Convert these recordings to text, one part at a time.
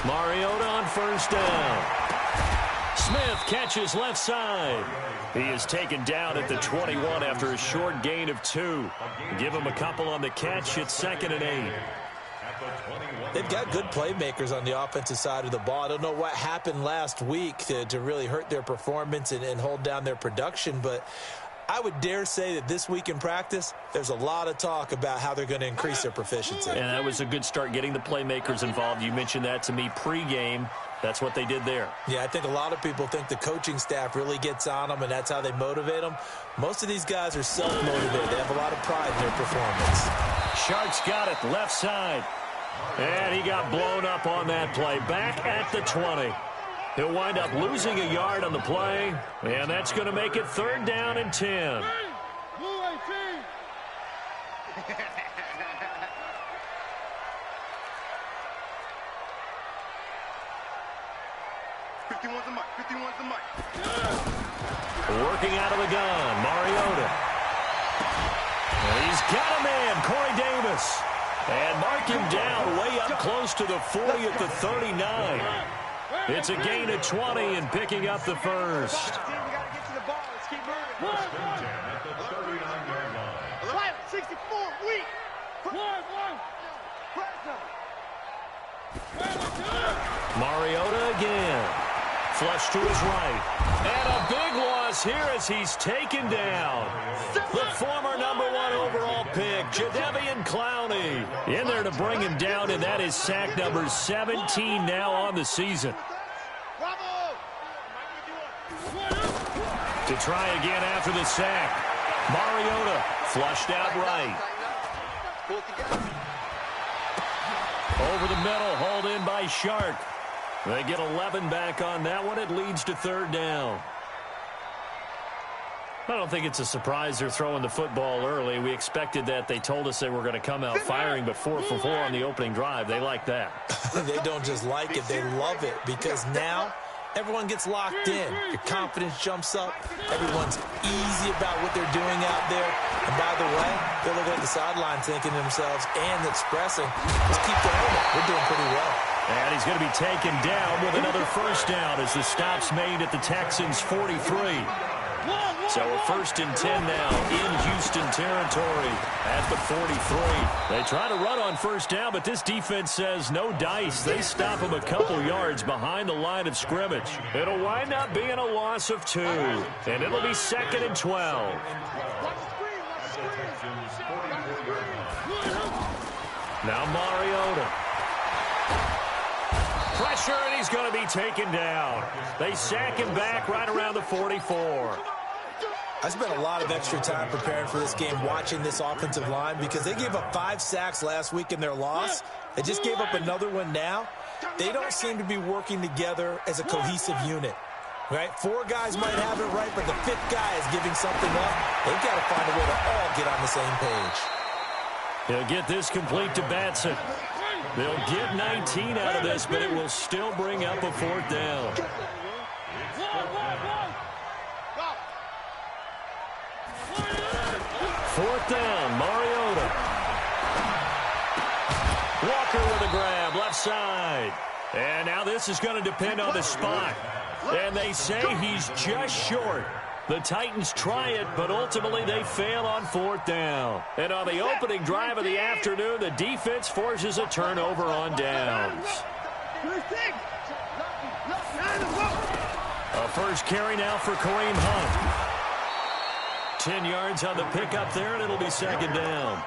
Mariota on first down. Smith catches left side. He is taken down at the 21 after a short gain of 2. Give him a couple on the catch. It's 2nd and 8. They've got good playmakers on the offensive side of the ball. I don't know what happened last week to really hurt their performance and hold down their production, but I would dare say that this week in practice, there's a lot of talk about how they're going to increase their proficiency. And that was a good start, getting the playmakers involved. You mentioned that to me pregame. That's what they did there. Yeah, I think a lot of people think the coaching staff really gets on them, and that's how they motivate them. Most of these guys are self-motivated. They have a lot of pride in their performance. Sharks got it, left side. And he got blown up on that play. Back at the 20. He'll wind up losing a yard on the play, and that's going to make it 3rd down and 10. Working out of the gun, Mariota. He's got a man, Corey Davis. And mark him down way up close to the 40 at the 39. It's a gain of 20 and picking up the first. Mariota again. Flush to his right. And a big loss here as he's taken down. The former #1 overall pick, Jadeveon Clowney, in there to bring him down, and that is sack number 17 now on the season. To try again after the sack. Mariota flushed out right. Over the middle, hauled in by Shark. They get 11 back on that one. It leads to 3rd down. I don't think it's a surprise they're throwing the football early. We expected that. They told us they were going to come out firing, but 4 for 4 on the opening drive. They like that. They don't just like it. They love it because now everyone gets locked in. Your confidence jumps up. Everyone's easy about what they're doing out there. And by the way, they're looking at the sideline thinking to themselves and expressing, just keep going. We're doing pretty well. And he's going to be taken down with another first down as the stop's made at the Texans' 43. So a 1st and 10 now in Houston territory at the 43. They try to run on first down, but this defense says no dice. They stop him a couple yards behind the line of scrimmage. It'll wind up being a loss of 2, and it'll be 2nd and 12. Now Mariota. Pressure, and he's going to be taken down. They sack him back right around the 44. I spent a lot of extra time preparing for this game watching this offensive line because they gave up 5 sacks last week in their loss. They just gave up another one now. They don't seem to be working together as a cohesive unit. Right? 4 guys might have it right, but the 5th guy is giving something up. They've got to find a way to all get on the same page. He'll get this complete to Batson. They'll get 19 out of this, but it will still bring up a 4th down. Fourth down, Mariota. Walker with a grab, left side. And now this is going to depend on the spot. And they say he's just short. The Titans try it, but ultimately they fail on 4th down. And on the opening drive of the afternoon, the defense forces a turnover on downs. A first carry now for Kareem Hunt. 10 yards on the pickup there, and it'll be 2nd down.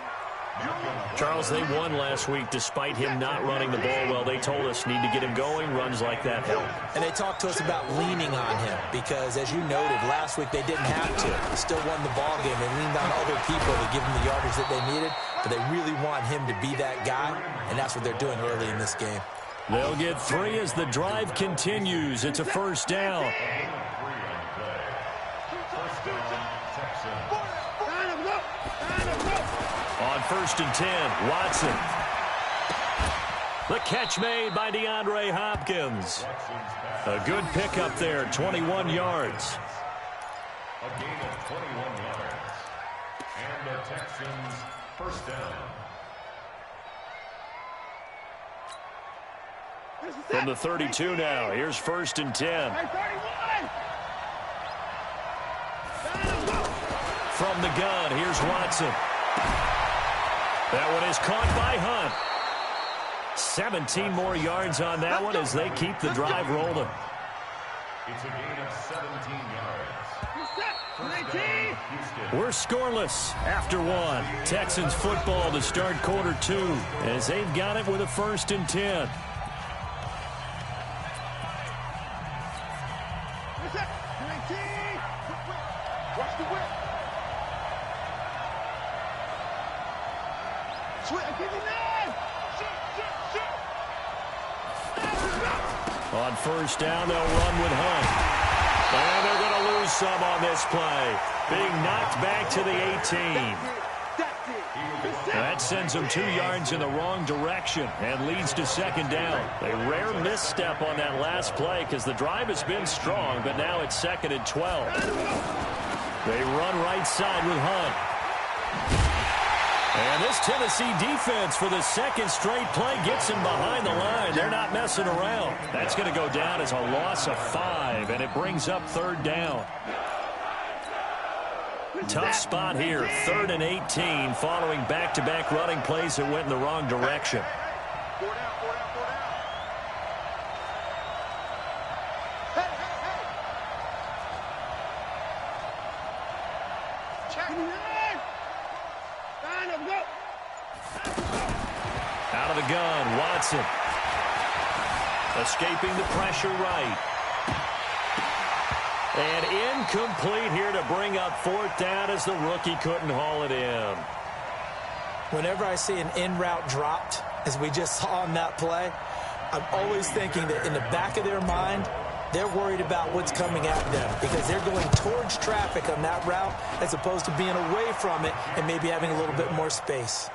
Charles, they won last week despite him not running the ball well. They told us need to get him going. Runs like that help. And they talked to us about leaning on him because, as you noted, last week they didn't have to. They still won the ball game. They leaned on other people to give them the yardage that they needed, but they really want him to be that guy, and that's what they're doing early in this game. They'll get 3 as the drive continues. It's a first down. On 1st and 10, Watson. The catch made by DeAndre Hopkins. A good pickup there, 21 yards. A gain of 21 yards. And the Texans first down. From the 32 now, here's 1st and 10. From the gun, here's Watson. That one is caught by Hunt. 17 more yards on that one as they keep the drive rolling. It's a gain of 17 yards. We're scoreless after one. Texans football to start quarter 2 as they've got it with a 1st and 10. On 1st down, they'll run with Hunt. And they're going to lose some on this play. Being knocked back to the 18. That sends them 2 yards in the wrong direction and leads to 2nd down. A rare misstep on that last play because the drive has been strong, but now it's 2nd and 12. They run right side with Hunt. And this Tennessee defense for the 2nd straight play gets him behind the line. They're not messing around. That's going to go down as a loss of 5, and it brings up 3rd down. Tough spot here, 3rd and 18, following back-to-back running plays that went in the wrong direction. Out of the gun, Watson. Escaping the pressure right. And incomplete here to bring up 4th down as the rookie couldn't haul it in. Whenever I see an in-route dropped, as we just saw on that play, I'm always thinking that in the back of their mind, they're worried about what's coming at them because they're going towards traffic on that route as opposed to being away from it and maybe having a little bit more space.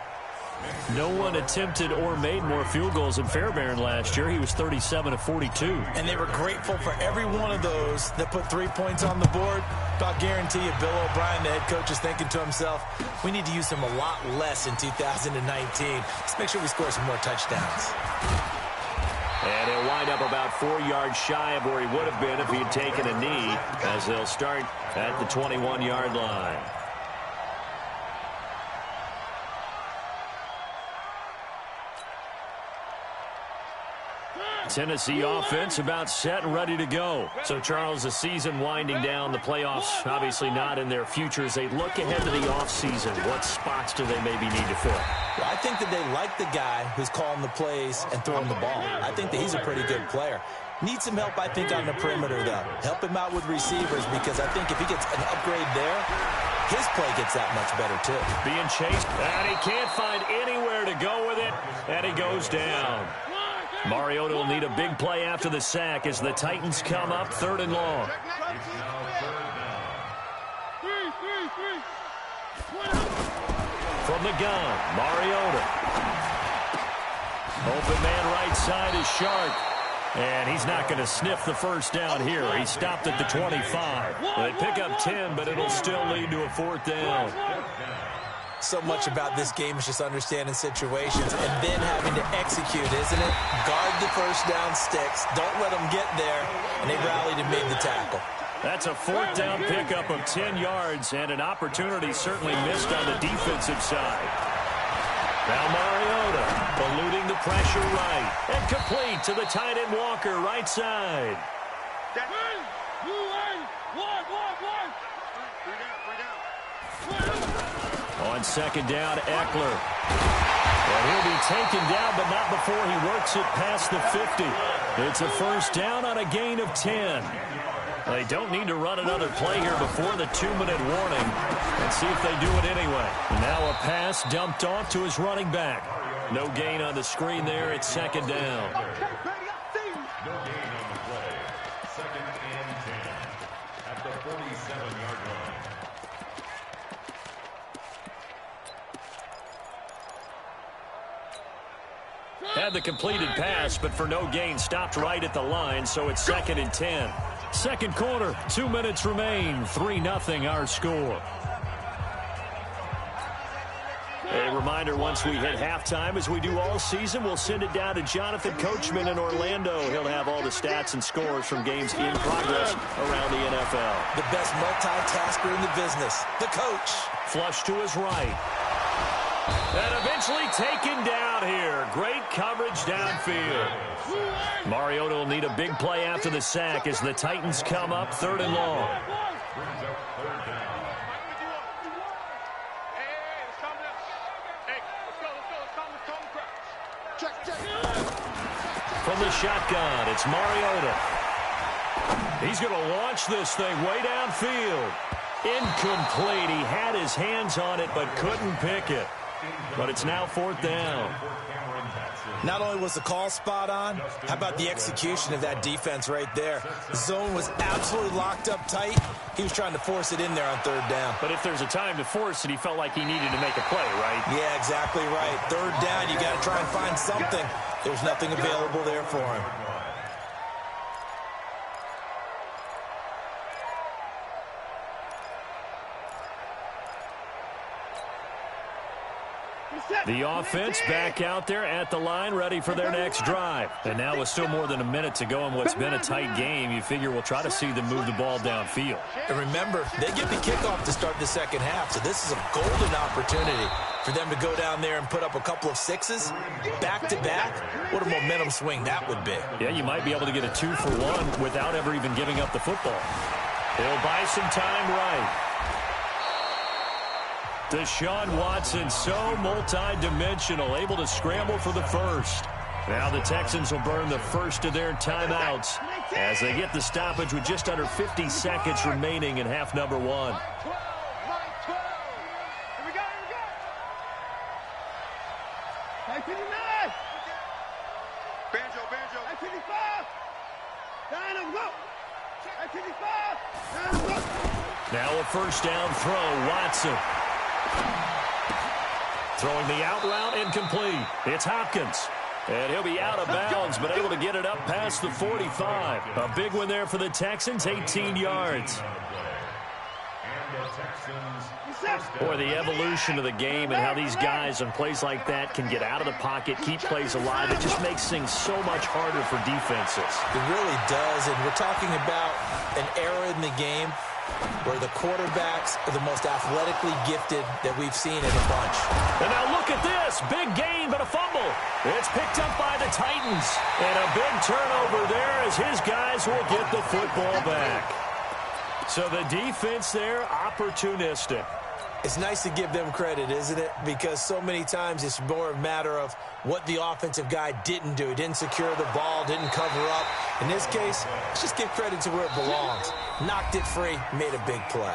No one attempted or made more field goals than Fairbairn last year. He was 37 of 42. And they were grateful for every one of those that put 3 points on the board. I'll guarantee you Bill O'Brien, the head coach, is thinking to himself, we need to use him a lot less in 2019. Let's make sure we score some more touchdowns. And he'll wind up about 4 yards shy of where he would have been if he had taken a knee, as they'll start at the 21-yard line. Tennessee offense about set and ready to go. So, Charles, the season winding down, the playoffs obviously not in their future. As they look ahead to the offseason, what spots do they maybe need to fill? Well, I think that they like the guy who's calling the plays and throwing the ball. I think that he's a pretty good player. Needs some help, I think, on the perimeter, though. Help him out with receivers because I think if he gets an upgrade there, his play gets that much better, too. Being chased, and he can't find anywhere to go with it, and he goes down. Mariota will need a big play after the sack as the Titans come up 3rd and long. From the gun, Mariota. Open man right side is Shark. And he's not going to sniff the 1st down here. He stopped at the 25. They pick up 10, but it'll still lead to a 4th down. So much about this game is just understanding situations and then having to execute, isn't it? Guard the 1st down sticks. Don't let them get there. And they rallied and made the tackle. That's a 4th down pickup of 10 yards and an opportunity certainly missed on the defensive side. Now Mariota eluding the pressure right and complete to the tight end Walker right side. On 2nd down, Eckler. And he'll be taken down, but not before he works it past the 50. It's a 1st down on a gain of 10. They don't need to run another play here before the 2-minute warning. Let's see if they do it anyway. Now a pass dumped off to his running back. No gain on the screen there. It's 2nd down. No gain on the play. 2nd and 10 at the 47-yard line. had the completed pass, but for no gain, stopped right at the line, so it's 2nd and 10. Second quarter, 2 minutes remain, 3-0 our score. A reminder, once we hit halftime, as we do all season, we'll send it down to Jonathan Coachman in Orlando. He'll have all the stats and scores from games in progress around the NFL. The best multitasker in the business, the coach. Flush to his right. And eventually taken down here. Great coverage downfield. Mariota will need a big play after the sack as the Titans come up 3rd and long. From the shotgun, it's Mariota. He's going to launch this thing way downfield. Incomplete. He had his hands on it but couldn't pick it. But it's now 4th down. Not only was the call spot on, how about the execution of that defense right there? The zone was absolutely locked up tight. He was trying to force it in there on 3rd down. But if there's a time to force it, he felt like he needed to make a play, right? Yeah, exactly right. 3rd down, you got to try and find something. There's nothing available there for him. The offense back out there at the line, ready for their next drive. And now with still more than a minute to go in what's been a tight game, you figure we'll try to see them move the ball downfield. And remember, they get the kickoff to start the second half, so this is a golden opportunity for them to go down there and put up a couple of sixes back-to-back. What a momentum swing that would be. Yeah, you might be able to get a 2-for-1 without ever even giving up the football. He'll buy some time right. Deshaun Watson, so multi-dimensional, able to scramble for the first. Now the Texans will burn the first of their timeouts as they get the stoppage with just under 50 seconds remaining in half number 1. Now a first down throw, Watson. Throwing the out route, incomplete. It's Hopkins. And he'll be out of bounds, but able to get it up past the 45. A big one there for the Texans, 18 yards. Boy, the evolution of the game and how these guys on plays like that can get out of the pocket, keep plays alive, it just makes things so much harder for defenses. It really does, and we're talking about an era in the game where the quarterbacks are the most athletically gifted that we've seen in a bunch. And now look at this. Big gain, but a fumble. It's picked up by the Titans. And a big turnover there as his guys will get the football back. So the defense there, opportunistic. It's nice to give them credit, isn't it? Because so many times it's more a matter of what the offensive guy didn't do. He didn't secure the ball, didn't cover up. In this case, let's just give credit to where it belongs. Knocked it free, made a big play.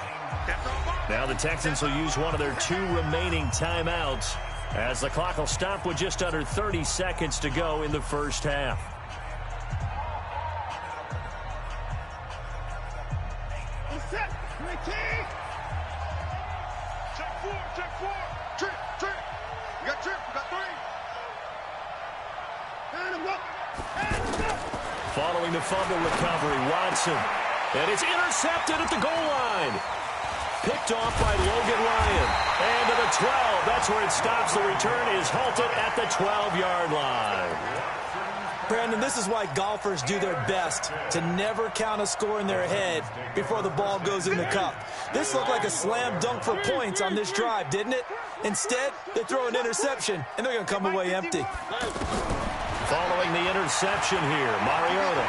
Now the Texans will use one of their 2 remaining timeouts as the clock will stop with just under 30 seconds to go in the first half. Following the fumble recovery, Watson. And it's intercepted at the goal line. Picked off by Logan Ryan. And to the 12. That's where it stops. The return is halted at the 12-yard line. Brandon, this is why golfers do their best to never count a score in their head before the ball goes in the cup. This looked like a slam dunk for points on this drive, didn't it? Instead, they throw an interception, and they're going to come away empty. Following the interception here, Mariota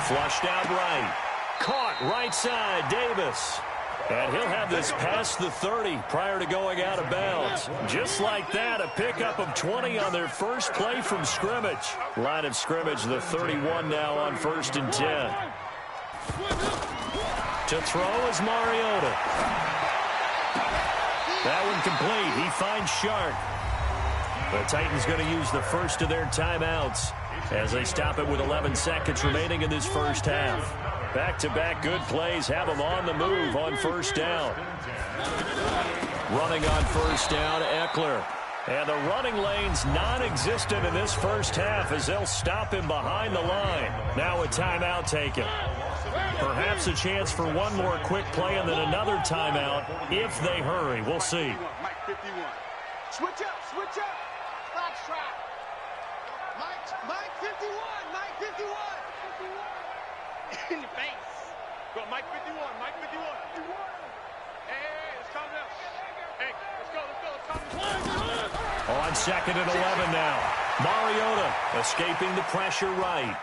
flushed out right. Caught right side, Davis. And he'll have this past the 30 prior to going out of bounds. Just like that, a pickup of 20 on their first play from scrimmage. Line of scrimmage, the 31 now on 1st and 10. To throw is Mariota. That one complete. He finds Sharp. The Titans going to use the first of their timeouts as they stop it with 11 seconds remaining in this first half. Back-to-back good plays have them on the move on first down. Running on first down, Eckler. And the running lane's non-existent in this first half as they'll stop him behind the line. Now a timeout taken. Perhaps a chance for one more quick play and then another timeout if they hurry. We'll see. Mike 51. Switch up, switch up. Box trap. Mike 51, Mike 51. In the face. Go, Mike 51, Mike 51. Hey, let's calm down. Hey, let's go, let's go. On 2nd and 11 now. Mariota escaping the pressure right.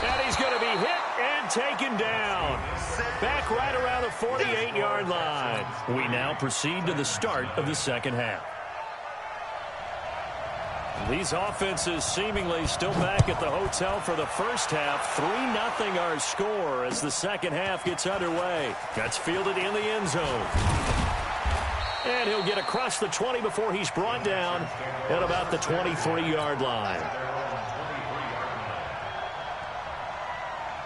And he's going to be hit and taken down. Back right around the 48-yard line. We now proceed to the start of the second half. These offenses seemingly still back at the hotel for the first half. 3-0 our score as the second half gets underway. That's fielded in the end zone. And he'll get across the 20 before he's brought down at about the 23-yard line.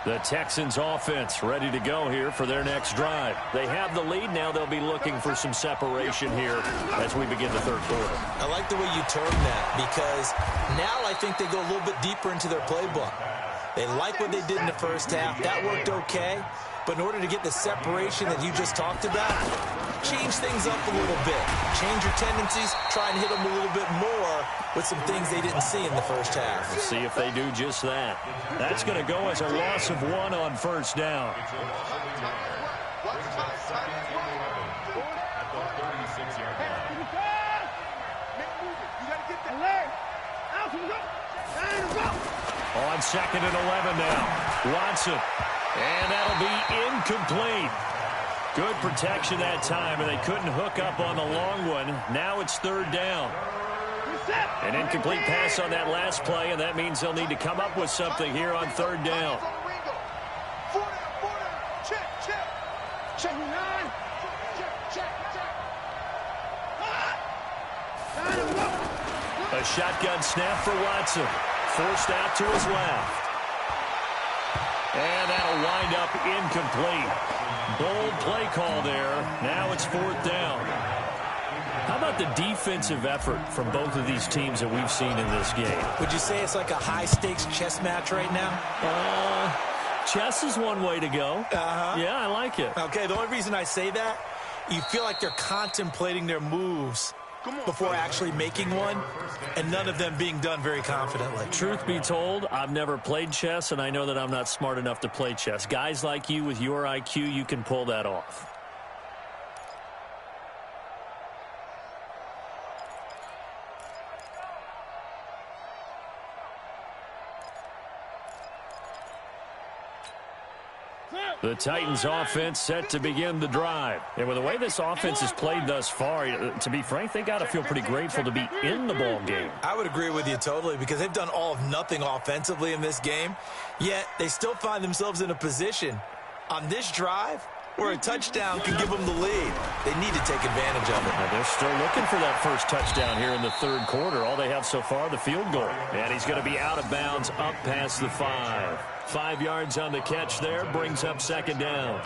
The Texans offense ready to go here for their next drive. They have the lead. Now they'll be looking for some separation here as we begin the third quarter. I like the way you term that because now I think they go a little bit deeper into their playbook. They like what they did in the first half. That worked okay. But in order to get the separation that you just talked about, change things up a little bit. Change your tendencies. Try and hit them a little bit more with some things they didn't see in the first half. Let's see if they do just that. That's going to go as a loss of 1 on first down. On 2nd and 11 now. Watson. And that'll be incomplete. Good protection that time, and they couldn't hook up on the long one. Now it's third down. An incomplete pass on that last play, and that means they'll need to come up with something here on third down. A shotgun snap for Watson. Forced out to his left. And that'll wind up incomplete. Bold play call there. Now it's fourth down. How about the defensive effort from both of these teams that we've seen in this game? Would you say it's like a high-stakes chess match right now? Chess is one way to go. Yeah, I like it. Okay, the only reason I say that, you feel like they're contemplating their moves before actually making one, and none of them being done very confidently. Truth be told, I've never played chess, and I know that I'm not smart enough to play chess. Guys like you with your IQ, you can pull that off. The Titans offense set to begin the drive. And with the way this offense has played thus far, to be frank, they got to feel pretty grateful to be in the ball game. I would agree with you totally because they've done all of nothing offensively in this game, yet they still find themselves in a position on this drive where a touchdown can give them the lead. They need to take advantage of it. Now they're still looking for that first touchdown here in the third quarter. All they have so far, the field goal. And he's going to be out of bounds up past the 5. 5 yards on the catch there, brings up second down.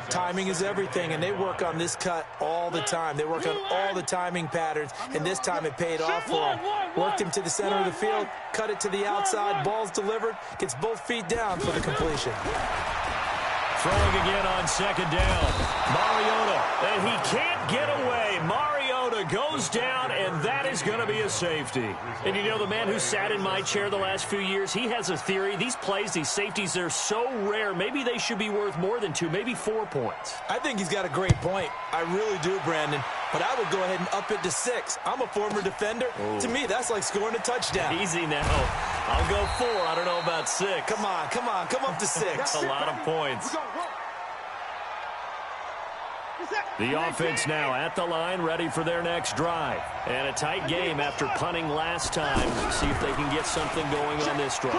Timing is everything, and they work on this cut all the time. They work on all the timing patterns, and this time it paid off for them. Worked him to the center of the field, cut it to the outside, ball's delivered, gets both feet down for the completion. Throwing again on second down. Mariota, and he can't get away. Mariota goes down, and that is going to be a safety. And you know, the man who sat in my chair the last few years, he has a theory. These plays, these safeties, they're so rare. Maybe they should be worth more than 2, maybe 4 points. I think he's got a great point. I really do, Brandon. But I would go ahead and up it to 6. I'm a former defender. To me, that's like scoring a touchdown. Easy now. I'll go 4. I don't know about 6. Come on. Come up to 6. That's a lot of points. The offense now at the line, ready for their next drive. And a tight game after punting last time. See if they can get something going on this drive.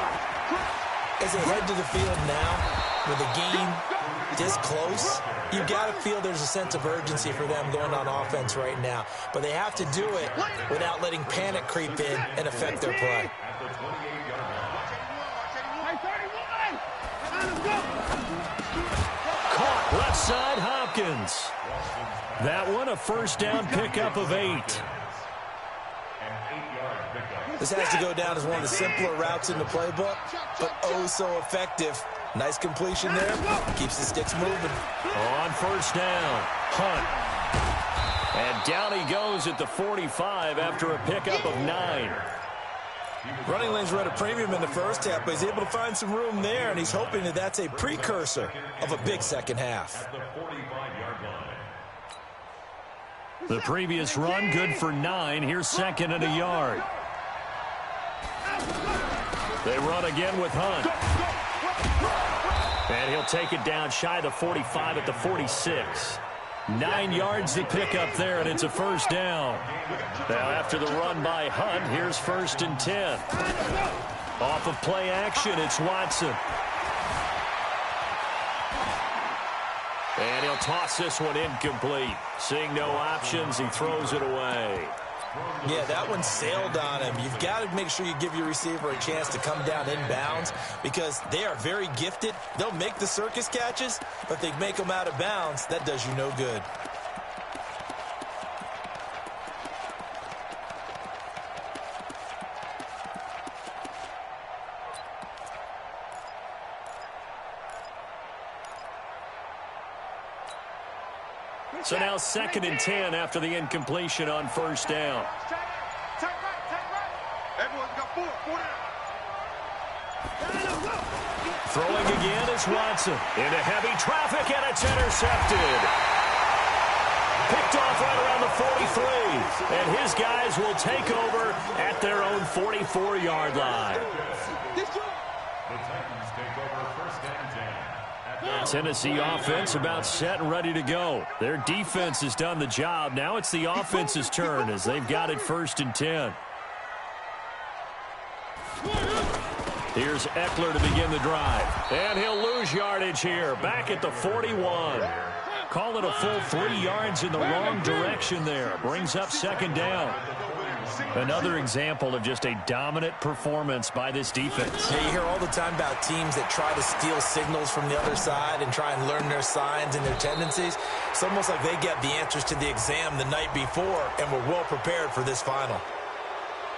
As they head to the field now, with the game this close, you've got to feel there's a sense of urgency for them going on offense right now. But they have to do it without letting panic creep in and affect their play. Caught left side, Hopkins. That one a first down pickup of 8. This has to go down as one of the simpler routes in the playbook, but oh so effective. Nice completion there. Keeps the sticks moving. On first down, Hunt. And down he goes at the 45 after a pickup of 9. Running lanes were at a premium in the first half, but he's able to find some room there, and he's hoping that that's a precursor of a big second half. The previous run, good for 9. Here's second and a yard. They run again with Hunt. And he'll take it down shy of the 45 at the 46. 9 yards to pick up there, and it's a first down. Now, after the run by Hunt, here's first and 10. Off of play action, it's Watson. And he'll toss this one incomplete. Seeing no options, he throws it away. Yeah, that one sailed on him. You've got to make sure you give your receiver a chance to come down inbounds because they are very gifted. They'll make the circus catches, but if they make them out of bounds, that does you no good. So now second and 10 after the incompletion on first down. Throwing again is Watson. Into heavy traffic, and it's intercepted. Picked off right around the 43. And his guys will take over at their own 44-yard line. The Titans take over first and 10. Tennessee offense about set and ready to go. Their defense has done the job. Now it's the offense's turn as they've got it first and 10. Here's Eckler to begin the drive. And he'll lose yardage here. Back at the 41. Call it a full 3 yards in the wrong direction there. Brings up second down. Another example of just a dominant performance by this defense. Yeah, you hear all the time about teams that try to steal signals from the other side and try and learn their signs and their tendencies. It's almost like they get the answers to the exam the night before and were well prepared for this final.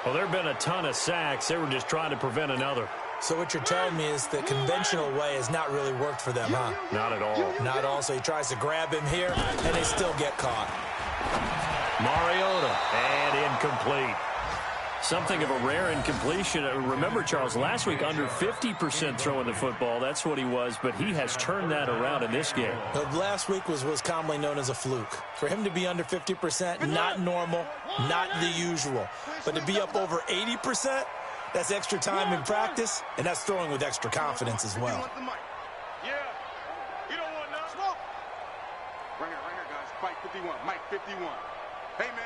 Well, there have been a ton of sacks. They were just trying to prevent another. So what you're telling me is the conventional way has not really worked for them, huh? Not at all. Not at all. So he tries to grab him here, and they still get caught. Mariota, and incomplete. Something of a rare incompletion. Remember, Charles, last week under 50% throwing the football. That's what he was, but he has turned that around in this game. Last week was commonly known as a fluke. For him to be under 50%, not normal, not the usual. But to be up over 80%, that's extra time in practice, and that's throwing with extra confidence as well. Yeah. You don't want none. Smoke. Right here, guys. Mike 51. Mike 51. Hey, man.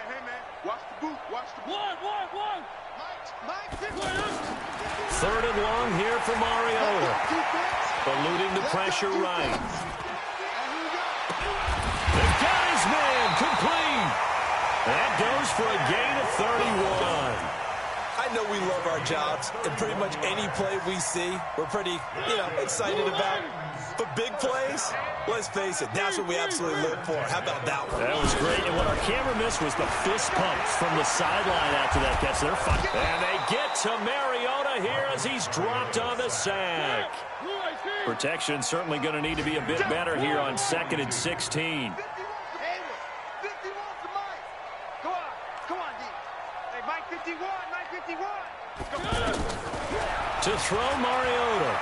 Watch the boot. Watch the boot. One. Mike 51. Third and long here for Mariota. Eluding the pressure right. They've got his man complete. That goes for a gain of 31. I know we love our jobs, and pretty much any play we see, we're pretty, excited about. But big plays, let's face it, that's what we absolutely live for. How about that one? That was great, and what our camera missed was the fist pumps from the sideline after that catch. They're fun. And they get to Mariota here as he's dropped on the sack. Protection certainly going to need to be a bit better here on second and 16. To throw Mariota.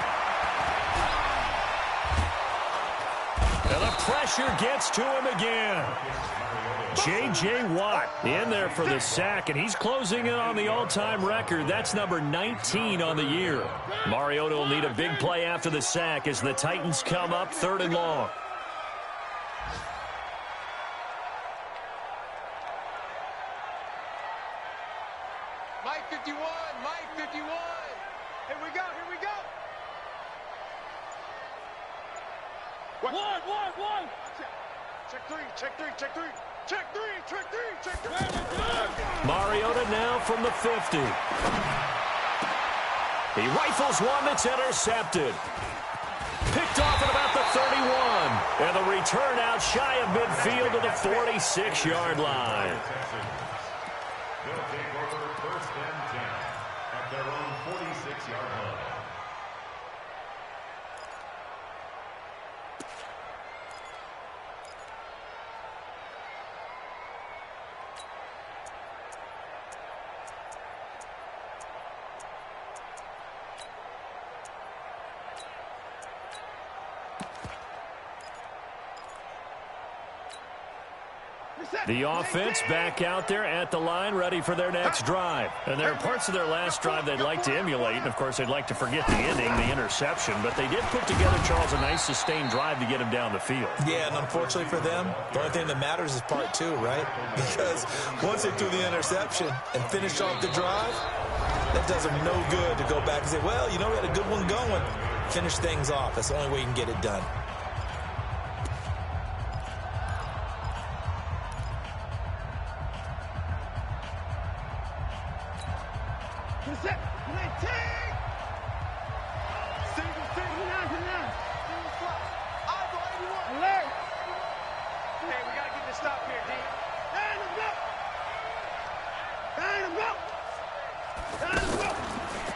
And the pressure gets to him again. J.J. Watt in there for the sack, and he's closing in on the all-time record. That's number 19 on the year. Mariota will need a big play after the sack as the Titans come up third and long. Mike 51. Here we go. One. Check three. Mariota now from the 50. He rifles one that's intercepted. Picked off at about the 31. And the return out shy of midfield to the 46-yard line. They'll take over first and 10 at their own 46-yard line. The offense back out there at the line, ready for their next drive. And there are parts of their last drive they'd like to emulate. And, of course, they'd like to forget the ending, the interception. But they did put together, Charles, a nice sustained drive to get him down the field. Yeah, and unfortunately for them, the only thing that matters is part two, right? Because once they threw the interception and finished off the drive, that does them no good to go back and say, well, you know, we had a good one going. Finish things off. That's the only way you can get it done.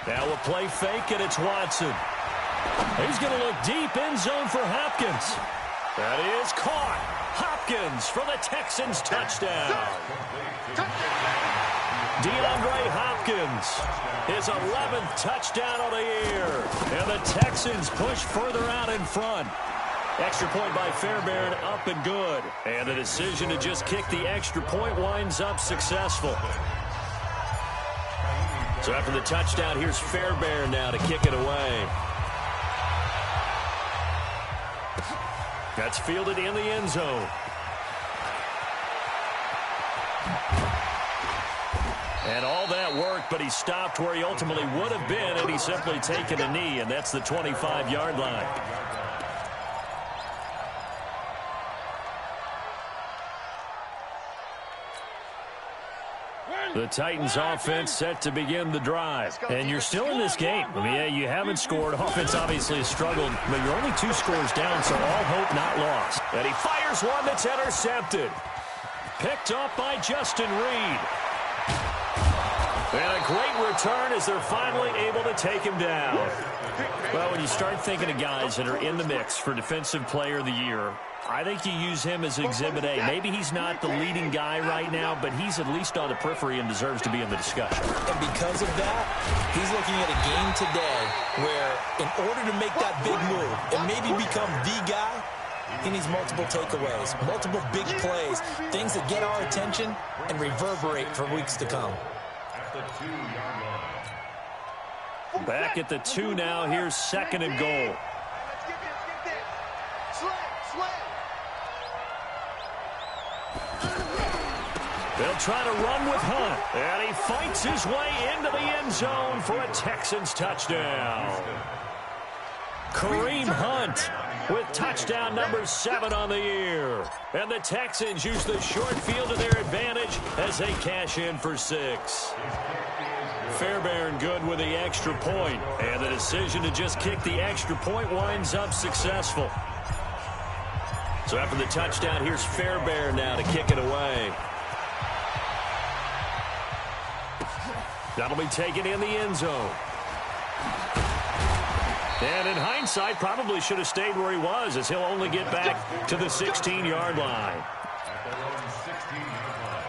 Now a play fake, and it's Watson. He's going to look deep, end zone for Hopkins. That is caught. Hopkins for the Texans touchdown. DeAndre Hopkins, his 11th touchdown of the year. And the Texans push further out in front. Extra point by Fairbairn, up and good. And the decision to just kick the extra point winds up successful. So after the touchdown, here's Fairbairn now to kick it away. That's fielded in the end zone. And all that worked, but he stopped where he ultimately would have been, and he's simply taken a knee, and that's the 25-yard line. The Titans offense set to begin the drive. And you're still in this game. I mean, yeah, you haven't scored. Offense obviously has struggled, but you're only 2 scores down, so all hope not lost. And he fires one that's intercepted. Picked up by Justin Reed. And a great return as they're finally able to take him down. Well, when you start thinking of guys that are in the mix for Defensive Player of the Year, I think you use him as Exhibit A. Maybe he's not the leading guy right now, but he's at least on the periphery and deserves to be in the discussion. And because of that, he's looking at a game today where in order to make that big move and maybe become the guy, he needs multiple takeaways, multiple big plays, things that get our attention and reverberate for weeks to come. At the 2-yard line. Back at the 2 now. Here's 2nd and goal. They'll try to run with Hunt. And he fights his way into the end zone for a Texans touchdown. Kareem Hunt with touchdown number 7 on the year. And the Texans use the short field to their advantage as they cash in for 6. Fairbairn good with the extra point. And the decision to just kick the extra point winds up successful. So after the touchdown, here's Fairbairn now to kick it away. That'll be taken in the end zone. And in hindsight, probably should have stayed where he was, as he'll only get back to the 16-yard line. At their own 16-yard line.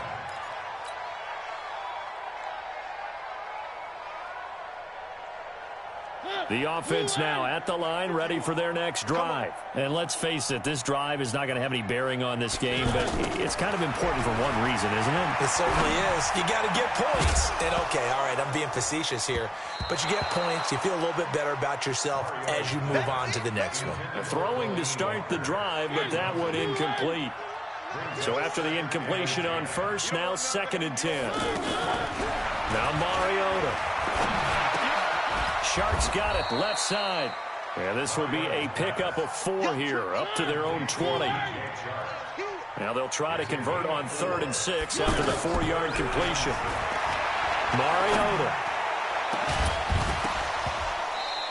The offense now at the line, ready for their next drive. And let's face it, this drive is not going to have any bearing on this game, but it's kind of important for one reason, isn't it? It certainly is. You got to get points. And, okay, all right, I'm being facetious here. But you get points, you feel a little bit better about yourself as you move on to the next one. Throwing to start the drive, but that one incomplete. So after the incompletion on first, now 2nd and 10. Now Mariota. Sharks got it, left side. And this will be a pickup of 4 here, up to their own 20. Now they'll try to convert on 3rd and 6 after the 4-yard completion. Mariota.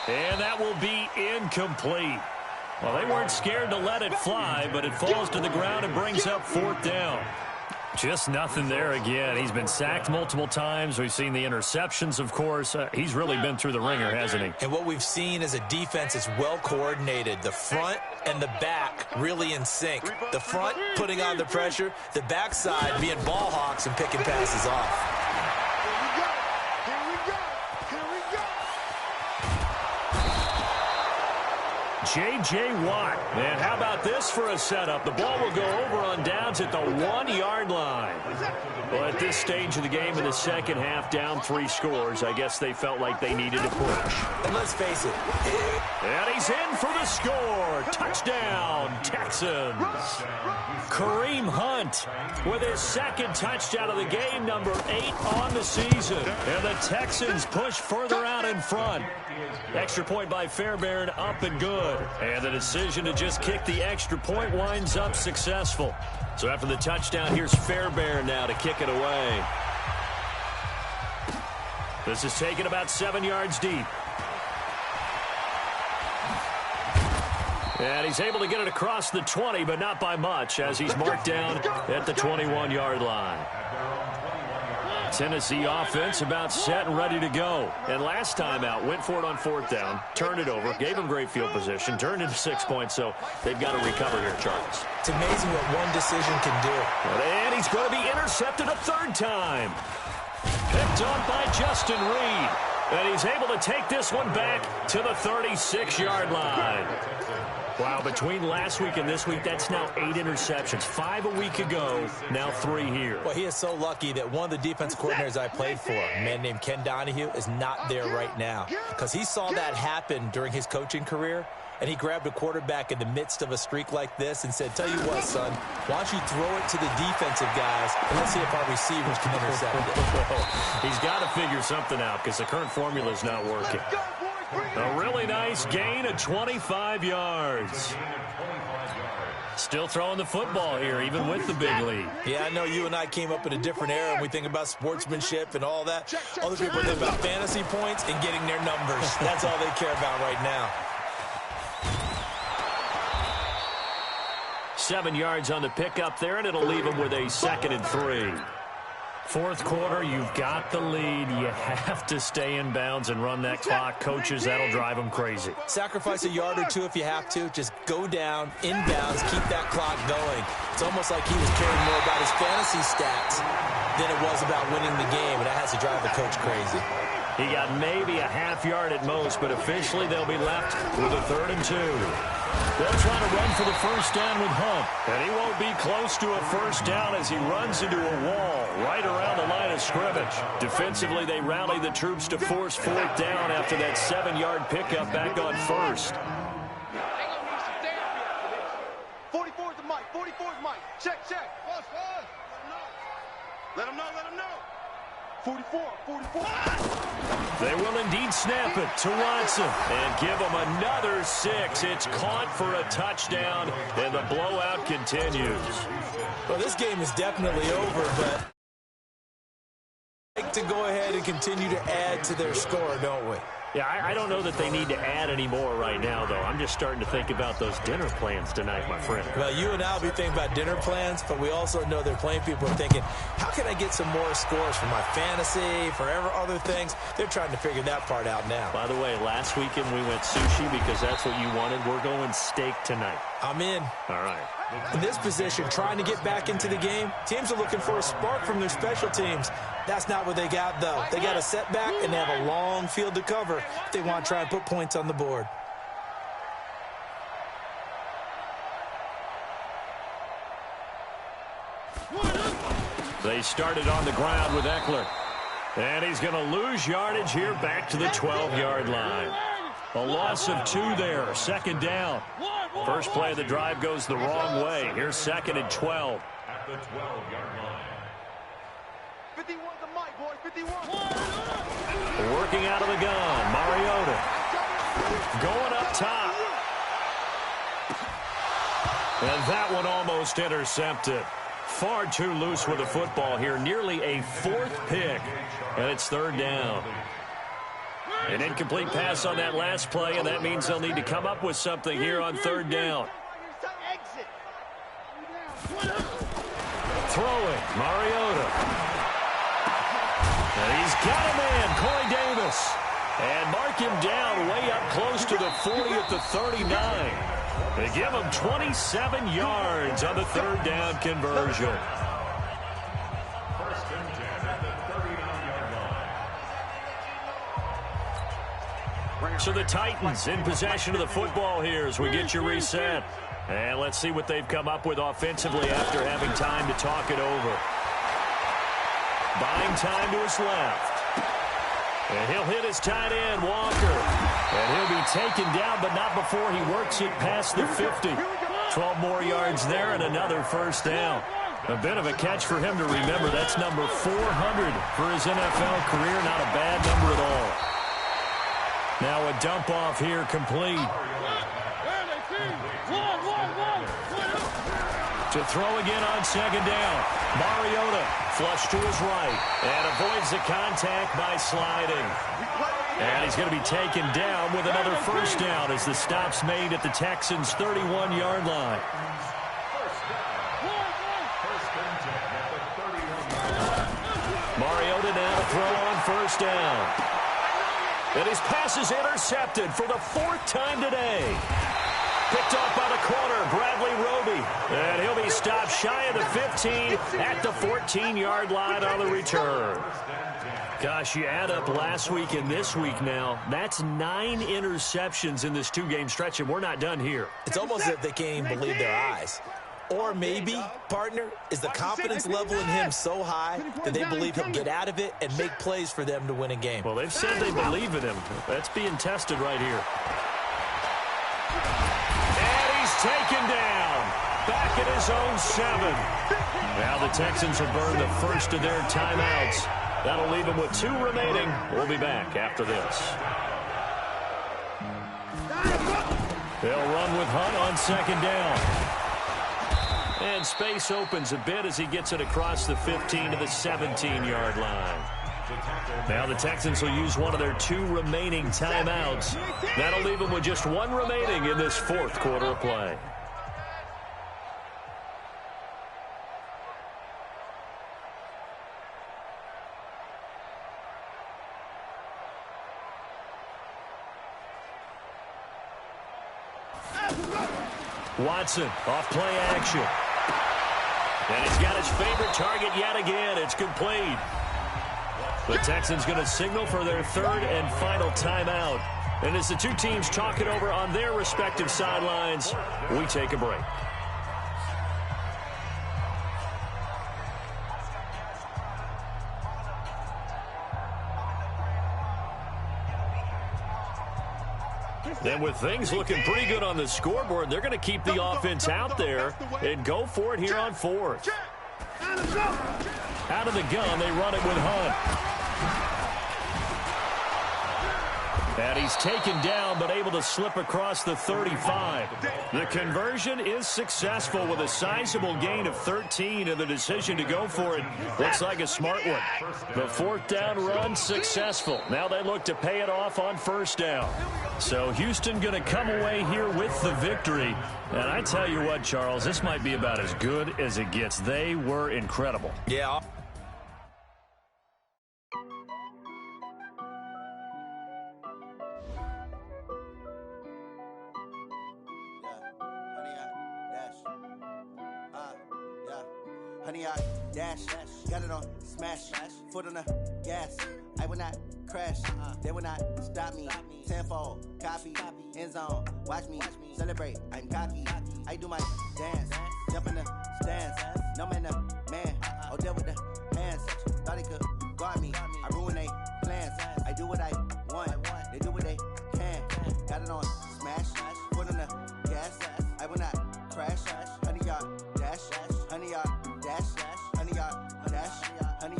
And that will be incomplete. Well, they weren't scared to let it fly, but it falls to the ground and brings up 4th down. Just nothing there again. He's been sacked multiple times. We've seen the interceptions, of course. He's really been through the ringer, hasn't he? And what we've seen is a defense that's well coordinated. The front and the back really in sync. The front putting on the pressure, the backside being ball hawks and picking passes off. J.J. Watt. And how about this for a setup? The ball will go over on downs at the 1-yard line. Well, at this stage of the game in the second half, down 3 scores, I guess they felt like they needed to push. And let's face it. And he's in for the score. Touchdown, Texans. Kareem Hunt with his 2nd touchdown of the game, number 8 on the season. And the Texans push further out in front. Extra point by Fairbairn, up and good. And the decision to just kick the extra point winds up successful. So after the touchdown, here's Fairbairn now to kick it away. This is taken about 7 yards deep. And he's able to get it across the 20, but not by much, as he's marked down at the 21-yard line. Tennessee offense about set and ready to go. And last time out, went for it on 4th down, turned it over, gave him great field position, turned into 6 points, so they've got to recover here, Charles. It's amazing what one decision can do. And he's going to be intercepted a 3rd time. Picked on by Justin Reed. And he's able to take this one back to the 36-yard line. Wow, between last week and this week, that's now 8 interceptions. 5 a week ago, now 3 here. Well, he is so lucky that one of the defense coordinators I played for, a man named Ken Donahue, is not there right now. Because he saw that happen during his coaching career, and he grabbed a quarterback in the midst of a streak like this and said, tell you what, son, why don't you throw it to the defensive guys, and let's see if our receivers can intercept it. He's got to figure something out because the current formula is not working. A really nice gain of 25 yards. Still throwing the football here, even with the big lead. Yeah, I know you and I came up in a different era, and we think about sportsmanship and all that. Other people think about fantasy points and getting their numbers. That's all they care about right now. 7 yards on the pickup there, and it'll leave him with a 2nd and 3. 4th quarter, you've got the lead. You have to stay in bounds and run that clock. Coaches, that'll drive them crazy. Sacrifice a yard or 2 if you have to. Just go down, in bounds, keep that clock going. It's almost like he was caring more about his fantasy stats than it was about winning the game, and that has to drive the coach crazy. He got maybe a half yard at most, but officially they'll be left with a 3rd and 2. They'll try to run for the 1st down with Hunt. And he won't be close to a 1st down as he runs into a wall right around the line of scrimmage. Defensively, they rally the troops to force 4th down after that 7-yard pickup back on 1st. 44's the mic. 44's mic. Check. Let him know. 44. They will indeed snap it to Watson and give him another 6. It's caught for a touchdown, and the blowout continues. Well, this game is definitely over, but like to go ahead and continue to add to their score, don't we? Yeah, I don't know that they need to add any more right now, though. I'm just starting to think about those dinner plans tonight, my friend. Well, you and I will be thinking about dinner plans, but we also know they're playing people are thinking, how can I get some more scores for my fantasy, for other things? They're trying to figure that part out now. By the way, last weekend we went sushi because that's what you wanted. We're going steak tonight. I'm in. All right. In this position, trying to get back into the game, teams are looking for a spark from their special teams. That's not what they got, though. They got a setback, and they have a long field to cover if they want to try and put points on the board. They started on the ground with Eckler. And he's going to lose yardage here back to the 12-yard line. A loss of 2 there, 2nd down. First play of the drive goes the wrong way. Here's 2nd and 12. At the 12-yard line. 51's the mic, boys. 51. Working out of the gun, Mariota. Going up top. And that one almost intercepted. Far too loose with the football here. Nearly a 4th pick. And it's 3rd down. An incomplete pass on that last play, and that means they'll need to come up with something here on third down. Throwing, Mariota. And he's got a man, Corey Davis. And mark him down way up close to the 40 at the 39. They give him 27 yards on the third down conversion. First and 10 at the 39-yard line. So the Titans in possession of the football here as we get you reset. And let's see what they've come up with offensively after having time to talk it over. Buying time to his left. And he'll hit his tight end, Walker. And he'll be taken down, but not before he works it past the 50. 12 more yards there and another first down. A bit of a catch for him to remember. That's number 400 for his NFL career. Not a bad number at all. Now a dump off here complete. To throw again on second down. Mariota flush to his right and avoids the contact by sliding. And he's going to be taken down with another first down as the stop's made at the Texans' 31-yard line. Mariota now to throw on first down. And his pass is intercepted for the fourth time today. Picked off by the corner, Bradley Roby. And he'll be stopped shy of the 15 at the 14-yard line on the return. Gosh, you add up last week and this week now, that's 9 interceptions in this two-game stretch, and we're not done here. It's almost as if they can't even believe their eyes. Or maybe, partner, is the confidence level in him so high that they believe he'll get out of it and make plays for them to win a game. Well, they've said they believe in him. That's being tested right here. Taken down, back at his own 7. Now the Texans will burn the first of their timeouts. That'll leave them with 2 remaining. We'll be back after this. They'll run with Hunt on second down. And space opens a bit as he gets it across the 15 to the 17-yard line. Now the Texans will use one of their 2 remaining timeouts. That'll leave them with just 1 remaining in this fourth quarter of play. Watson off play action. And he's got his favorite target yet again. It's complete. The Texans going to signal for their 3rd and final timeout. And as the two teams talk it over on their respective sidelines, we take a break. Then with things looking pretty good on the scoreboard, they're going to keep the offense out there and go for it here on 4th. Out of the gun, they run it with Hunt. And he's taken down, but able to slip across the 35. The conversion is successful with a sizable gain of 13, and the decision to go for it looks like a smart one. The 4th down run successful. Now they look to pay it off on first down. So Houston going to come away here with the victory. And I tell you what, Charles, this might be about as good as it gets. They were incredible. Yeah. Honey, I dash, got it on smash, foot on the gas. I will not crash, they will not stop me. Tenfold, copy, end zone, watch me celebrate. I'm cocky, I do my dance, jump in the stands. No man, man, oh, deal with the hands. Thought he could guard me, I ruin they plans. I do what I want, they do what they can. Got it on smash, foot on the gas. I will not crash, honey, y'all dash, honey, y'all. Honey,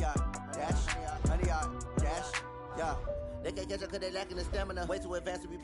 dash, yeah. They can't catch up cause they lacking the stamina. Way too advanced to be